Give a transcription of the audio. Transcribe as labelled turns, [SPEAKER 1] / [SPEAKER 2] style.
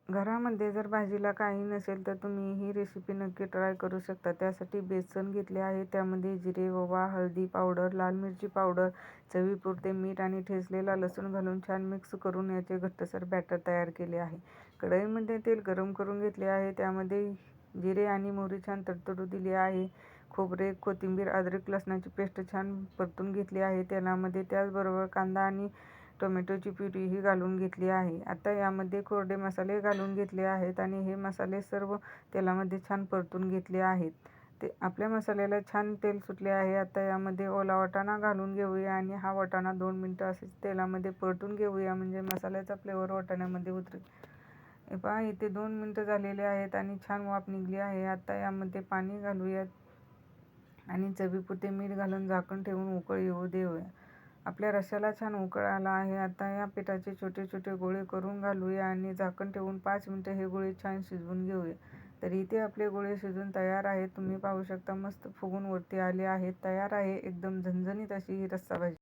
[SPEAKER 1] घरामध्ये जर भाजीला काही नसेल तर तुम्ही ही रेसिपी नक्की ट्राय करू शकता. त्यासाठी बेसन घेतले आहे, त्यामध्ये जिरे, ओवा, हळदी पावडर, लाल मिरची पावडर, चवीपुरते मीठ आणि ठेचलेला लसूण घालून छान मिक्स करून याचे घट्टसर बॅटर तयार केले आहे. कढईमध्ये तेल गरम करून घेतले आहे, त्यामध्ये जिरे आणि मोहरी छान तडतडू दिली आहे. खोबरे, कोथिंबीर, अद्रक लसणाची पेस्ट छान परतून घेतली आहे तेलामध्ये. त्याचबरोबर कांदा आणि टोमॅटोची प्युरीही घालून घेतली आहे. आता यामध्ये कोरडे मसाले घालून घेतले आहेत आणि हे मसाले सर्व तेलामध्ये छान परतून घेतले आहेत. ते आपल्या मसाल्याला छान तेल सुटले आहे. आता यामध्ये ओला वाटाणा घालून घेऊया आणि हा वाटाणा 2 मिनटं असेच तेलामध्ये परतून घेऊया, म्हणजे मसाल्याचा फ्लेवर वाटाण्यामध्ये उतरेल. हे पहा, इथे 2 मिनटं झालेले आहेत आणि छान वाफ निघली आहे. आता यामध्ये पाणी घालूयात आणि चवीपुरते मीठ घालून झाकण ठेवून उकळ येऊ देऊया. आपल्या रश्श्याला छान उकळ आला आहे. आता या पिठाचे छोटे छोटे गोळे करून घालूया आणि झाकण ठेवून 5 मिनटं हे गोळे छान शिजवून घेऊया. तर इथे आपले गोळे शिजून तयार आहेत. तुम्ही पाहू शकता, मस्त फुगून वरती आले आहेत. तयार आहे एकदम झणझणीत अशी ही रस्सा भाजी.